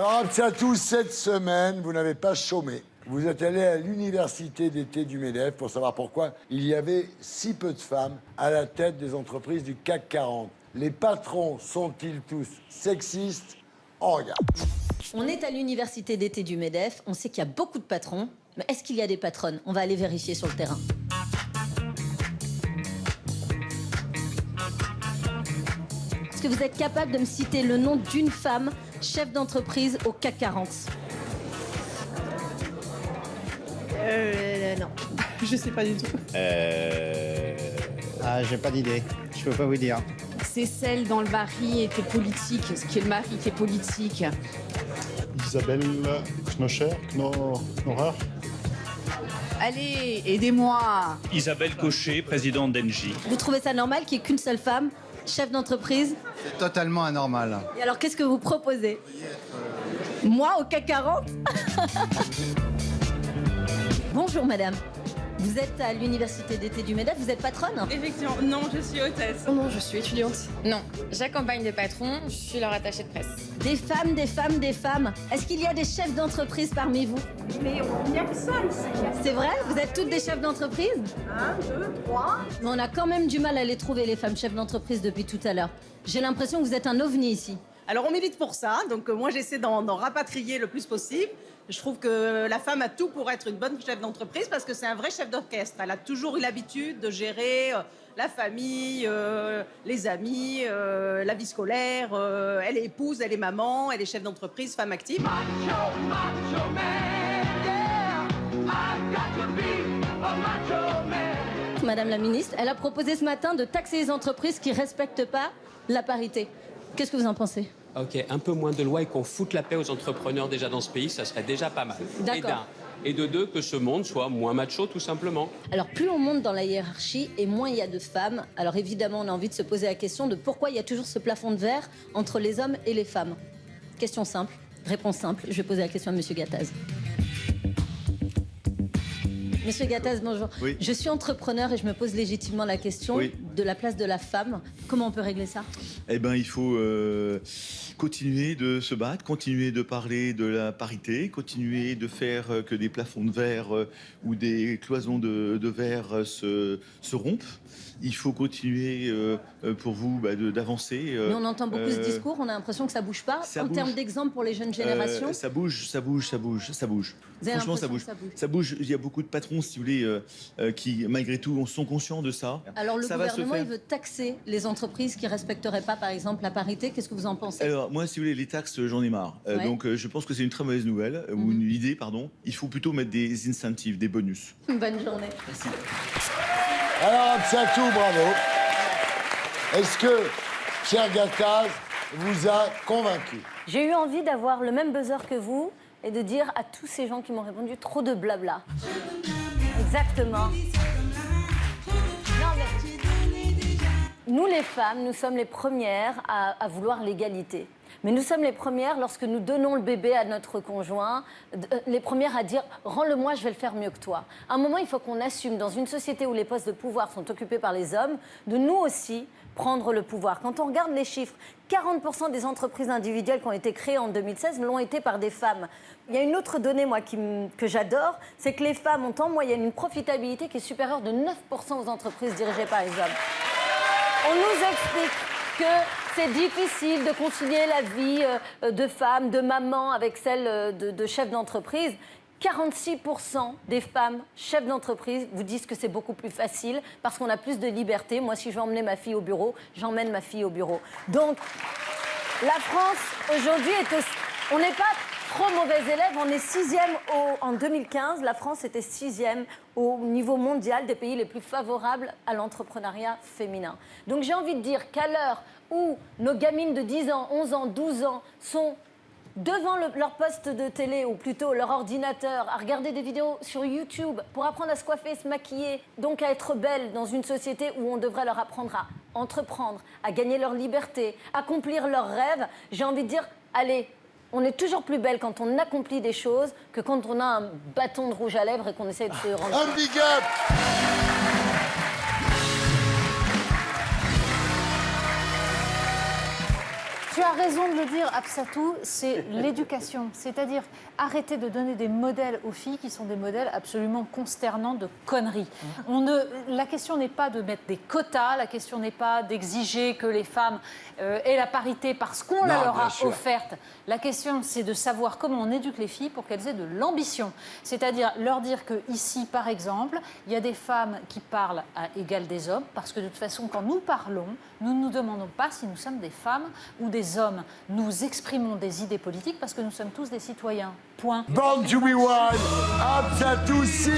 Alors, Absatou, cette semaine, vous n'avez pas chômé. Vous êtes allé à l'université d'été du MEDEF pour savoir pourquoi il y avait si peu de femmes à la tête des entreprises du CAC 40. Les patrons sont-ils tous sexistes? On regarde. On est à l'université d'été du MEDEF, on sait qu'il y a beaucoup de patrons, mais est-ce qu'il y a des patronnes? On va aller vérifier sur le terrain. Est-ce que vous êtes capable de me citer le nom d'une femme chef d'entreprise au CAC 40? Non, je sais pas du tout. Ah, j'ai pas d'idée. Je peux pas vous dire. C'est celle dans le mari était politique, ce qui est le mari qui est politique. Isabelle Knorer. Allez, aidez-moi. Isabelle Cochet, présidente d'Engie. Vous trouvez ça normal qu'il n'y ait qu'une seule femme chef d'entreprise? C'est totalement anormal. Et alors qu'est-ce que vous proposez? Moi au CAC 40? Bonjour madame. Vous êtes à l'université d'été du MEDEF, vous êtes patronne? Effectivement, non, je suis hôtesse. Non, je suis étudiante. Non, j'accompagne des patrons, je suis leur attachée de presse. Des femmes, des femmes, des femmes. Est-ce qu'il y a des chefs d'entreprise parmi vous? Mais on vient que ça ici. C'est vrai? Vous êtes toutes des chefs d'entreprise? 1, 2, 3. Mais on a quand même du mal à les trouver, les femmes chefs d'entreprise, depuis tout à l'heure. J'ai l'impression que vous êtes un ovni ici. Alors on milite pour ça, donc moi j'essaie d'en rapatrier le plus possible. Je trouve que la femme a tout pour être une bonne chef d'entreprise parce que c'est un vrai chef d'orchestre. Elle a toujours eu l'habitude de gérer la famille, les amis, la vie scolaire. Elle est épouse, elle est maman, elle est chef d'entreprise, femme active. Madame la ministre, elle a proposé ce matin de taxer les entreprises qui ne respectent pas la parité. Qu'est-ce que vous en pensez? Ok, un peu moins de lois et qu'on foute la paix aux entrepreneurs déjà dans ce pays, ça serait déjà pas mal. D'accord. Et de deux, que ce monde soit moins macho, tout simplement. Alors, plus on monte dans la hiérarchie et moins il y a de femmes. Alors, évidemment, on a envie de se poser la question de pourquoi il y a toujours ce plafond de verre entre les hommes et les femmes. Question simple, réponse simple. Je vais poser la question à Monsieur Gattaz. Monsieur Gattaz, bonjour. Oui. Je suis entrepreneur et je me pose légitimement la question de la place de la femme. Comment on peut régler ça? Eh bien, il faut continuer de se battre, continuer de parler de la parité, continuer de faire que des plafonds de verre ou des cloisons de verre se rompent. Il faut continuer pour vous d'avancer. Mais on entend beaucoup ce discours, on a l'impression que ça bouge pas. En termes d'exemple pour les jeunes générations, ça bouge. Vous avez Franchement, ça l'impression bouge. que ça bouge. Ça bouge. Il y a beaucoup de patrons, si vous voulez, qui, malgré tout, sont conscients de ça. Alors le Ça va se gouvernement, faire. il veut taxer les entreprises qui respecteraient pas, par exemple, la parité. Qu'est-ce que vous en pensez? Alors, moi, si vous voulez, les taxes, j'en ai marre. Ouais. Donc, je pense que c'est une très mauvaise nouvelle, ou une idée, pardon. Il faut plutôt mettre des incentives, des bonus. Bonne journée. Merci. Alors, Absatou, bravo. Est-ce que Pierre Gattaz vous a convaincu? J'ai eu envie d'avoir le même buzzer que vous et de dire à tous ces gens qui m'ont répondu trop de blabla. Exactement. Non, mais... Nous, les femmes, nous sommes les premières à vouloir l'égalité. Mais nous sommes les premières, lorsque nous donnons le bébé à notre conjoint, les premières à dire « rends-le-moi, je vais le faire mieux que toi ». À un moment, il faut qu'on assume, dans une société où les postes de pouvoir sont occupés par les hommes, de nous aussi prendre le pouvoir. Quand on regarde les chiffres, 40% des entreprises individuelles qui ont été créées en 2016 l'ont été par des femmes. Il y a une autre donnée, moi, que j'adore, c'est que les femmes ont en moyenne une profitabilité qui est supérieure de 9% aux entreprises dirigées par les hommes. On nous explique que c'est difficile de concilier la vie de femme, de maman avec celle de chef d'entreprise. 46% des femmes chefs d'entreprise vous disent que c'est beaucoup plus facile parce qu'on a plus de liberté. Moi, si je veux emmener ma fille au bureau, j'emmène ma fille au bureau. Donc, la France, aujourd'hui, on n'est pas trop mauvais élèves. On est 6e en 2015. La France était 6e au niveau mondial des pays les plus favorables à l'entrepreneuriat féminin. Donc, j'ai envie de dire qu'à l'heure où nos gamines de 10 ans, 11 ans, 12 ans sont devant leur poste de télé, ou plutôt leur ordinateur, à regarder des vidéos sur YouTube pour apprendre à se coiffer, se maquiller, donc à être belle dans une société où on devrait leur apprendre à entreprendre, à gagner leur liberté, accomplir leurs rêves, j'ai envie de dire, allez, on est toujours plus belle quand on accomplit des choses que quand on a un bâton de rouge à lèvres et qu'on essaie de se rendre... Un big up! Tu as raison de le dire, Absatou, c'est l'éducation. C'est-à-dire arrêter de donner des modèles aux filles qui sont des modèles absolument consternants de conneries. La question n'est pas de mettre des quotas, la question n'est pas d'exiger que les femmes aient la parité parce qu'on la leur a offerte. La question, c'est de savoir comment on éduque les filles pour qu'elles aient de l'ambition. C'est-à-dire leur dire qu'ici, par exemple, il y a des femmes qui parlent à égal des hommes parce que de toute façon, quand nous parlons, nous ne nous demandons pas si nous sommes des femmes ou des hommes. Nous exprimons des idées politiques parce que nous sommes tous des citoyens. Point. Born to be wild, Absatou Si.